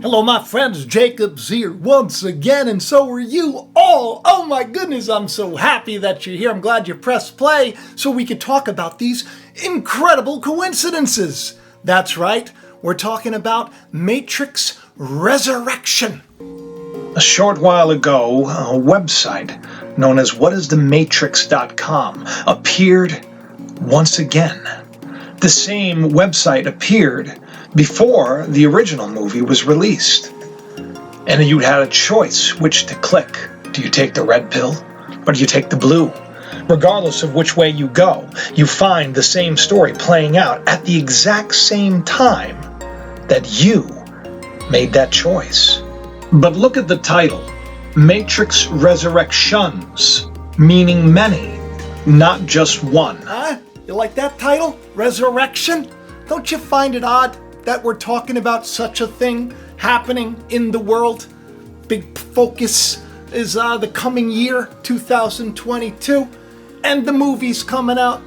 Hello my friends, Jacob's here once again, and so are you all. Oh my goodness, I'm so happy that you're here. I'm glad you pressed play so we could talk about these incredible coincidences. That's right, we're talking about Matrix Resurrection. A short while ago, a website known as whatisthematrix.com appeared once again. The same website appeared before the original movie was released. And you had a choice which to click. Do you take the red pill or do you take the blue? Regardless of which way you go, you find the same story playing out at the exact same time that you made that choice. But look at the title, Matrix Resurrections, meaning many, not just one. You like that title? Resurrection? Don't you find it odd that we're talking about such a thing happening in the world? Big focus is the coming year, 2022, and the movie's coming out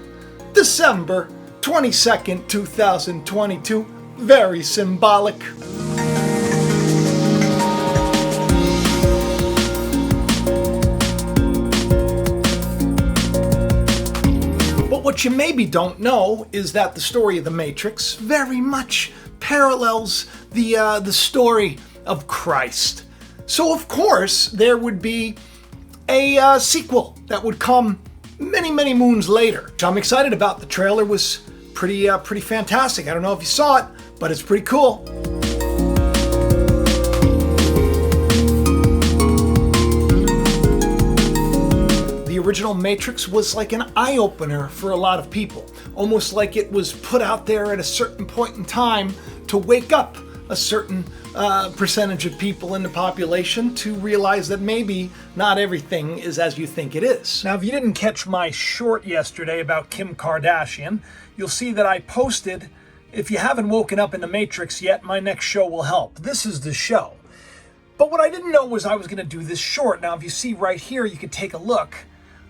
December 22nd, 2022. Very symbolic. What you maybe don't know is that the story of the Matrix very much parallels the story of Christ. So of course there would be a sequel that would come many, many moons later. I'm excited about. The trailer was pretty fantastic. I don't know if you saw it, but it's pretty cool. The original Matrix was like an eye-opener for a lot of people, almost like it was put out there at a certain point in time to wake up a certain percentage of people in the population to realize that maybe not everything is as you think it is. Now, if you didn't catch my short yesterday about Kim Kardashian, you'll see that I posted, if you haven't woken up in the Matrix yet, my next show will help. This is the show. But what I didn't know was I was going to do this short. Now, if you see right here, you could take a look.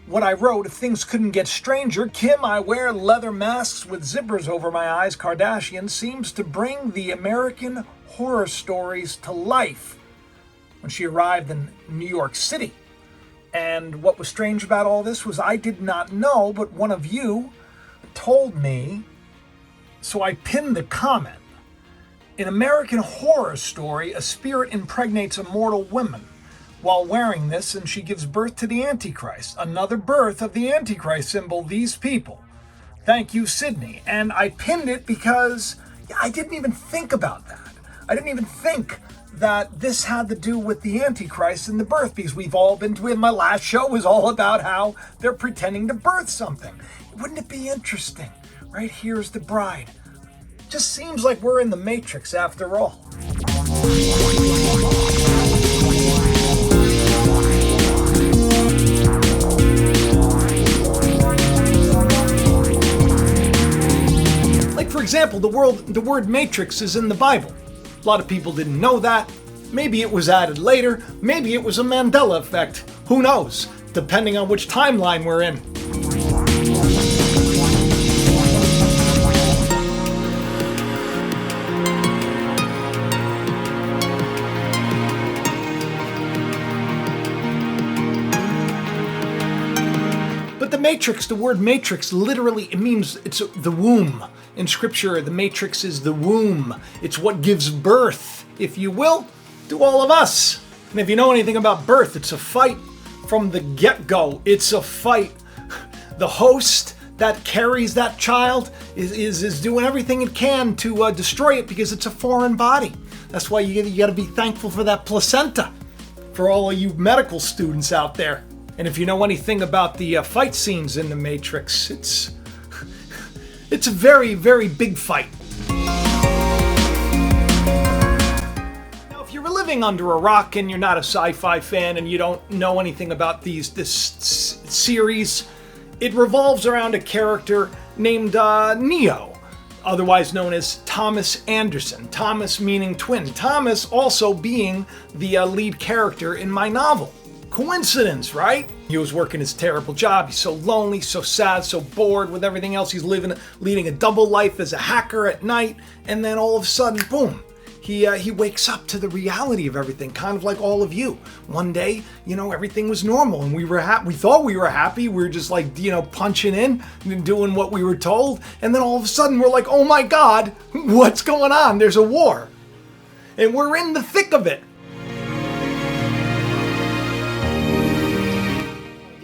What I wrote, if things couldn't get stranger, Kim, I wear leather masks with zippers over my eyes. Kardashian seems to bring the American horror stories to life when she arrived in New York City. And what was strange about all this was I did not know, but one of you told me, so I pinned the comment. In American Horror Story, a spirit impregnates a mortal woman while wearing this, and she gives birth to the Antichrist. Another birth of the Antichrist symbol, these people. Thank you, Sydney. And I pinned it because I didn't even think about that. I didn't even think that this had to do with the Antichrist and the birth, because we've all been to it. My last show was all about how they're pretending to birth something. Wouldn't it be interesting? Right here's the bride. Just seems like we're in the Matrix after all. For example, the word matrix is in the Bible. A lot of people didn't know that. Maybe it was added later. Maybe it was a Mandela effect. Who knows? Depending on which timeline we're in. But the matrix, the word matrix, literally, it means it's the womb. In scripture, the matrix is the womb. It's what gives birth, if you will, to all of us. And if you know anything about birth, it's a fight from the get-go. It's a fight. The host that carries that child is doing everything it can to destroy it because it's a foreign body. That's why you got to be thankful for that placenta, for all of you medical students out there. And if you know anything about the fight scenes in the Matrix, it's a very, very big fight. Now, if you're living under a rock and you're not a sci-fi fan and you don't know anything about this series, it revolves around a character named Neo, otherwise known as Thomas Anderson. Thomas meaning twin. Thomas also being the lead character in my novel. Coincidence, right? He was working his terrible job. He's so lonely, so sad, so bored with everything else. He's leading a double life as a hacker at night. And then all of a sudden, boom, he wakes up to the reality of everything, kind of like all of you. One day, everything was normal and we thought we were happy. We were just like, punching in and doing what we were told. And then all of a sudden we're like, oh my God, what's going on? There's a war. And we're in the thick of it.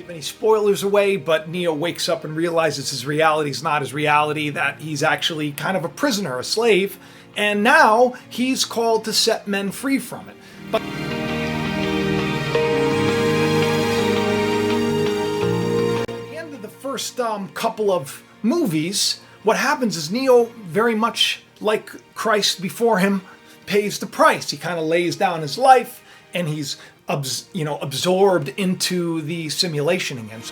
Any spoilers away, but Neo wakes up and realizes his reality is not his reality, that he's actually kind of a prisoner, a slave, and now he's called to set men free from it. But at the end of the first couple of movies, what happens is Neo, very much like Christ before him, pays the price. He kind of lays down his life and he's absorbed into the simulation again.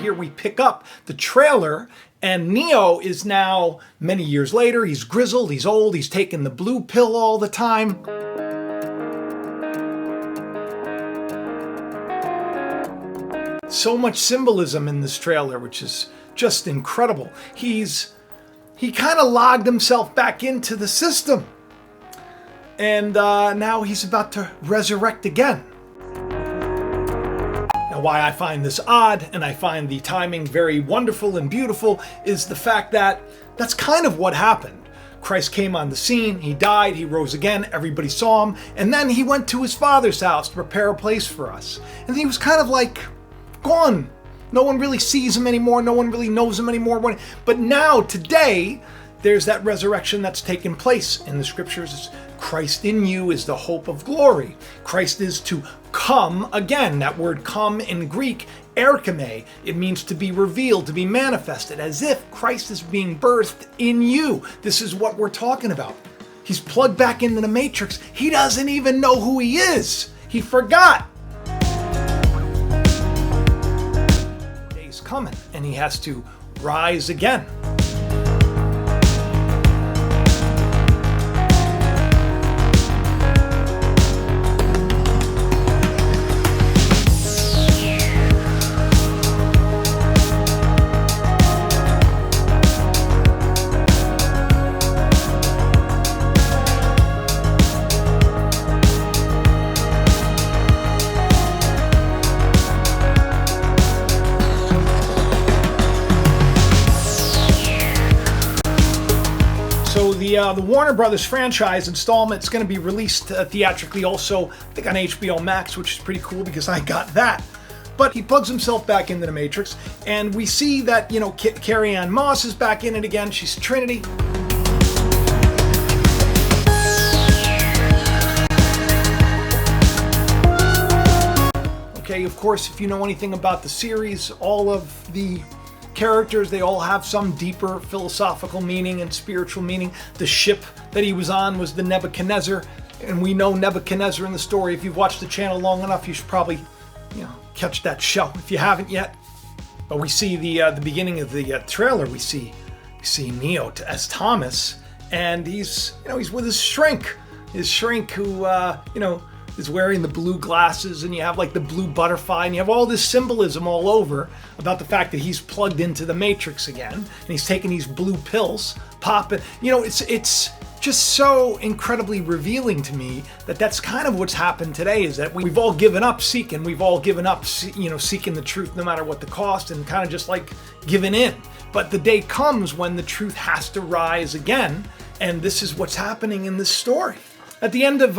Here we pick up the trailer, and Neo is now, many years later, he's grizzled, he's old, he's taking the blue pill all the time. So much symbolism in this trailer, which is just incredible. He kind of logged himself back into the system. And now he's about to resurrect again. Now, why I find this odd, and I find the timing very wonderful and beautiful, is the fact that that's kind of what happened. Christ came on the scene, he died, he rose again, everybody saw him, and then he went to his Father's house to prepare a place for us. And he was kind of like gone. No one really sees him anymore. No one really knows him anymore. But now, today, there's that resurrection that's taken place in the scriptures. Christ in you is the hope of glory. Christ is to come again. That word come in Greek, erchomai. It means to be revealed, to be manifested, as if Christ is being birthed in you. This is what we're talking about. He's plugged back into the matrix. He doesn't even know who he is. He forgot. Coming, and he has to rise again. The Warner Brothers franchise installment is going to be released theatrically also, I think on HBO Max, which is pretty cool because I got that. But he plugs himself back into the Matrix, and we see that, Carrie-Anne Moss is back in it again. She's Trinity. Okay, of course, if you know anything about the series, all of the characters, they all have some deeper philosophical meaning and spiritual meaning. The ship that he was on was the Nebuchadnezzar, and we know Nebuchadnezzar in the story. If you've watched the channel long enough, you should probably, catch that show if you haven't yet. But we see the beginning of the trailer. We see Neo as Thomas, and he's with his shrink who is wearing the blue glasses, and you have like the blue butterfly, and you have all this symbolism all over about the fact that he's plugged into the Matrix again, and he's taking these blue pills, popping. It's just so incredibly revealing to me that that's kind of what's happened today, is that we've all given up seeking. We've all given up, seeking the truth no matter what the cost, and kind of just like giving in. But the day comes when the truth has to rise again, and this is what's happening in this story. At the end of,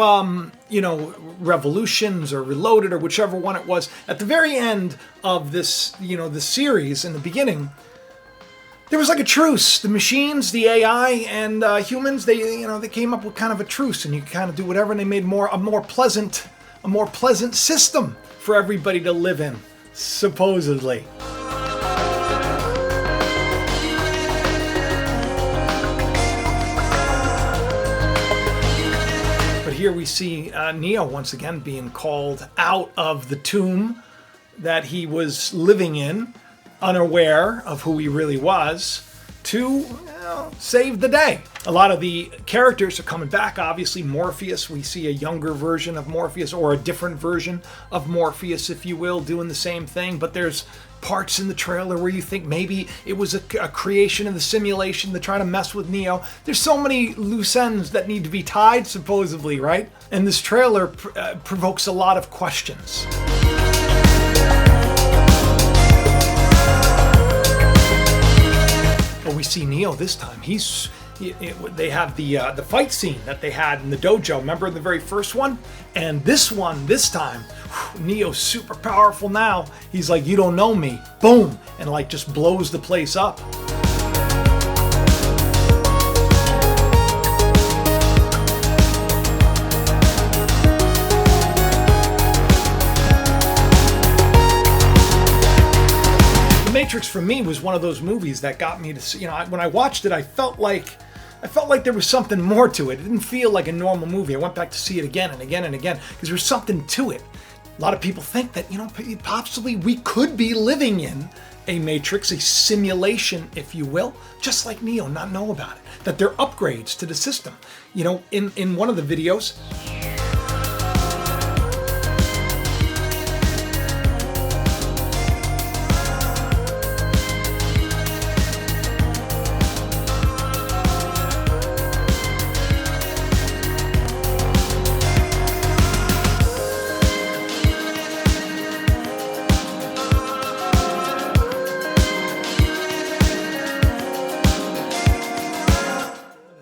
Revolutions or Reloaded or whichever one it was, at the very end of this, the series in the beginning, there was like a truce. The machines, the AI, and humans, they came up with kind of a truce, and you could kind of do whatever, and they made a more pleasant system for everybody to live in, supposedly. Here we see Neo once again being called out of the tomb that he was living in, unaware of who he really was, to save the day. A lot of the characters are coming back. Obviously, Morpheus, we see a younger version of Morpheus, or a different version of Morpheus, if you will, doing the same thing. But there's parts in the trailer where you think maybe it was a creation of the simulation to try to mess with Neo. There's so many loose ends that need to be tied, supposedly, right? And this trailer provokes a lot of questions. But we see Neo this time. They have the fight scene that they had in the dojo. Remember the very first one? And this time, Neo's super powerful now. He's like, you don't know me. Boom! And like just blows the place up. Matrix for me was one of those movies that got me to see, when I watched it, I felt like there was something more to it. It didn't feel like a normal movie. I went back to see it again and again and again because there's something to it. A lot of people think that, possibly we could be living in a Matrix, a simulation, if you will, just like Neo, not know about it. That they're upgrades to the system. In one of the videos,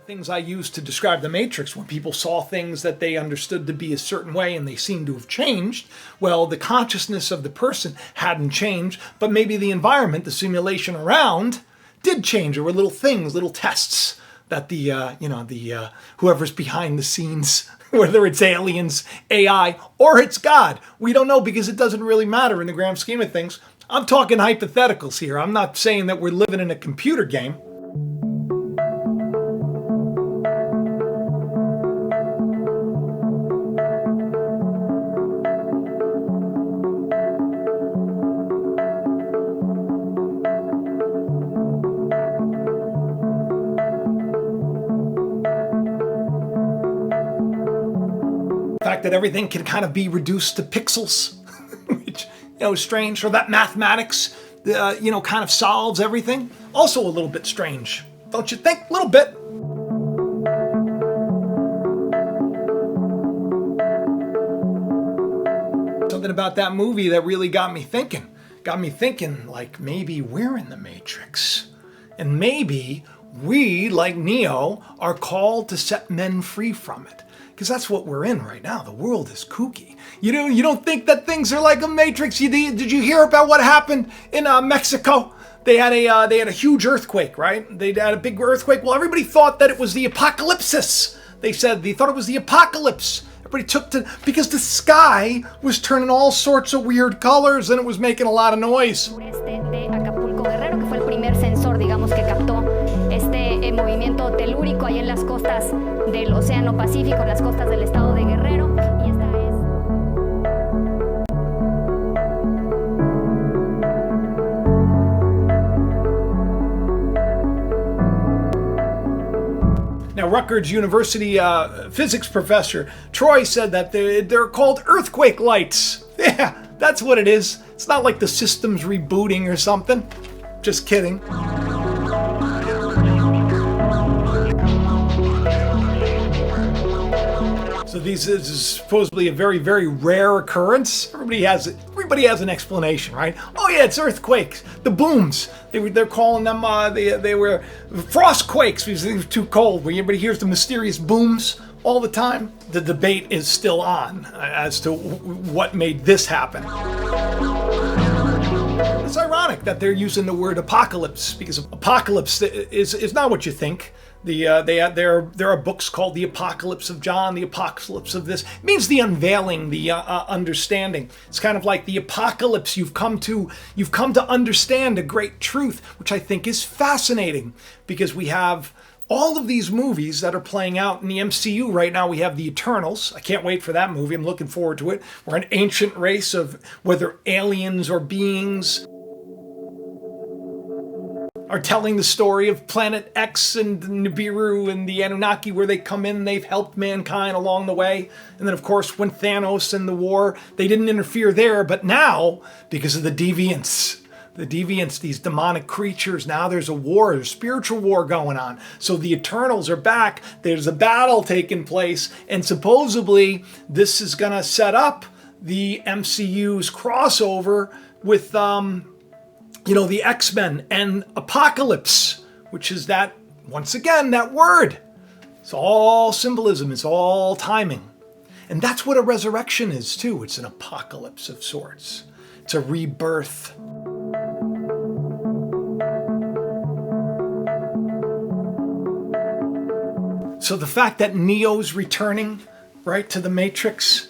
things I used to describe the Matrix, when people saw things that they understood to be a certain way and they seemed to have changed, well, the consciousness of the person hadn't changed, but maybe the environment, the simulation around, did change. There were little things, little tests that whoever's behind the scenes, whether it's aliens, AI, or it's God, we don't know, because it doesn't really matter in the grand scheme of things. I'm talking hypotheticals here. I'm not saying that we're living in a computer game. That everything can kind of be reduced to pixels, which is strange. Or that mathematics, kind of solves everything. Also a little bit strange, don't you think? A little bit. Something about that movie that really got me thinking. Like, maybe we're in the Matrix, and maybe we, like Neo, are called to set men free from it. Because that's what we're in right now. The world is kooky. You don't think that things are like a Matrix? Did you hear about what happened in Mexico? They had a huge earthquake, right? They had a big earthquake. Well, everybody thought that it was the apocalypsis. They thought it was the apocalypse. Everybody because the sky was turning all sorts of weird colors and it was making a lot of noise. Movimiento telúrico ahí en las costas del Océano Pacífico, en las costas del estado de Guerrero, y esta es. Now, Rutgers University physics professor Troy said that they're called earthquake lights. Yeah, that's what it is. It's not like the system's rebooting or something. Just kidding. So this is supposedly a very, very rare occurrence. Everybody has an explanation, right? Oh yeah, it's earthquakes, the booms. They're calling them they were frost quakes because they were too cold. When everybody hears the mysterious booms all the time, the debate is still on as to what made this happen. It's ironic that they're using the word apocalypse, because apocalypse is not what you think. There are books called The Apocalypse of John, The Apocalypse of this. It means the unveiling, the understanding. It's kind of like the apocalypse. You've come to understand a great truth, which I think is fascinating, because we have all of these movies that are playing out in the MCU right now. We have The Eternals. I can't wait for that movie. I'm looking forward to it. We're an ancient race of whether aliens or beings are telling the story of Planet X and Nibiru and the Anunnaki, where they come in and they've helped mankind along the way. And then, of course, when Thanos and the war, they didn't interfere there. But now, because of the deviants, The deviants, these demonic creatures, now there's a war, there's spiritual war going on. So the Eternals are back, there's a battle taking place, and supposedly this is going to set up the MCU's crossover with, the X-Men and Apocalypse, which is that, once again, that word. It's all symbolism, it's all timing. And that's what a resurrection is too. It's an apocalypse of sorts. It's a rebirth. So the fact that Neo's returning, right, to the Matrix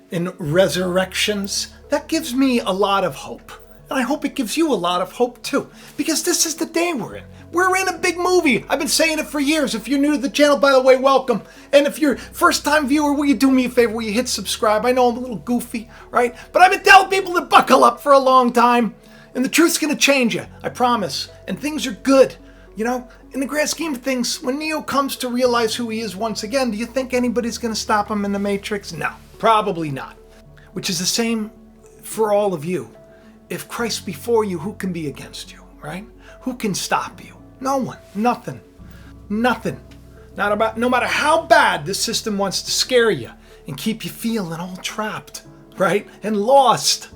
in Resurrections, that gives me a lot of hope. And I hope it gives you a lot of hope too, because this is the day we're in. We're in a big movie. I've been saying it for years. If you're new to the channel, by the way, welcome. And if you're first time viewer, will you do me a favor? Will you hit subscribe? I know I'm a little goofy, right? But I've been telling people to buckle up for a long time. And the truth's going to change you, I promise. And things are good. In the grand scheme of things, when Neo comes to realize who he is once again, do you think anybody's going to stop him in the Matrix? No, probably not. Which is the same for all of you. If Christ be for you, who can be against you, right? Who can stop you? No one. Nothing. Nothing. No matter how bad this system wants to scare you and keep you feeling all trapped, right? And lost.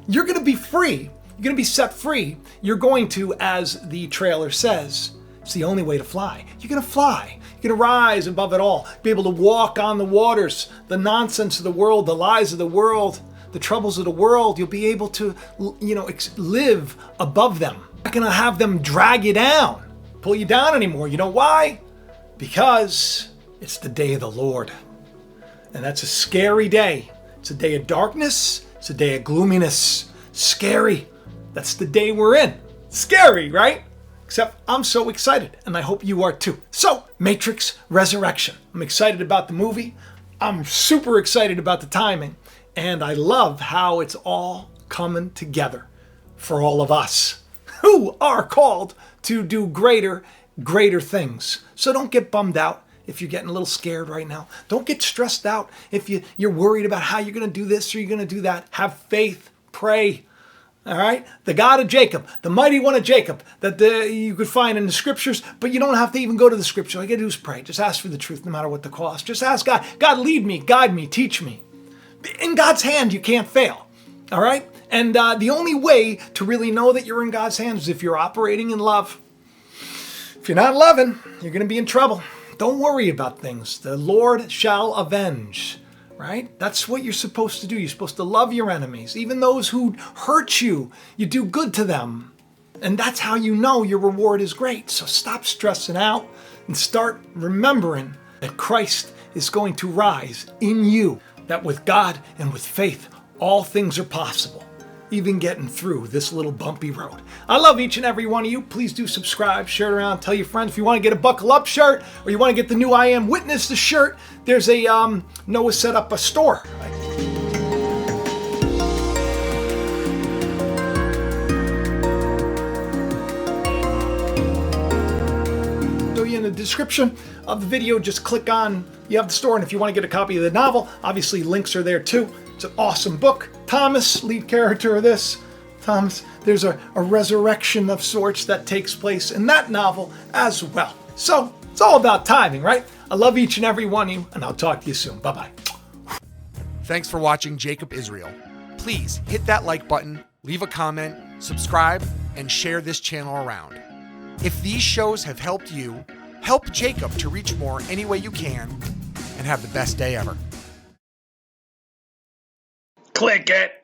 You're going to be free. You're going to be set free. You're going to, as the trailer says, it's the only way to fly. You're going to fly. You're going to rise above it all. Be able to walk on the waters, the nonsense of the world, the lies of the world, the troubles of the world. You'll be able to, live above them. You're not going to have them drag you down, pull you down anymore. You know why? Because it's the day of the Lord. And that's a scary day. It's a day of darkness. It's a day of gloominess. Scary. That's the day we're in. Scary, right? Except I'm so excited, and I hope you are too. So, Matrix Resurrection. I'm excited about the movie. I'm super excited about the timing. And I love how it's all coming together for all of us who are called to do greater things. So don't get bummed out if you're getting a little scared right now. Don't get stressed out if you're worried about how you're going to do this or you're going to do that. Have faith. Pray. All right? The God of Jacob, the mighty one of Jacob that you could find in the scriptures, but you don't have to even go to the scripture. All you got to do is pray. Just ask for the truth no matter what the cost. Just ask God, God, lead me, guide me, teach me. In God's hand, you can't fail. All right? And the only way to really know that you're in God's hands is if you're operating in love. If you're not loving, you're going to be in trouble. Don't worry about things. The Lord shall avenge. Right? That's what you're supposed to do. You're supposed to love your enemies. Even those who hurt you, you do good to them. And that's how you know your reward is great. So stop stressing out and start remembering that Christ is going to rise in you. That with God and with faith, all things are possible. Even getting through this little bumpy road. I love each and every one of you. Please do subscribe, share it around, tell your friends. If you want to get a Buckle Up shirt or you want to get the new I Am Witness the shirt, there's a Noah set up a store. So in the description of the video, just click on, you have the store, and if you want to get a copy of the novel, obviously links are there too. It's an awesome book. Thomas, lead character of this, Thomas, there's a resurrection of sorts that takes place in that novel as well. So it's all about timing, right? I love each and every one of you, and I'll talk to you soon. Bye-bye. Thanks for watching Jacob Israel. Please hit that like button, leave a comment, subscribe, and share this channel around. If these shows have helped you, help Jacob to reach more any way you can, and have the best day ever. Click it.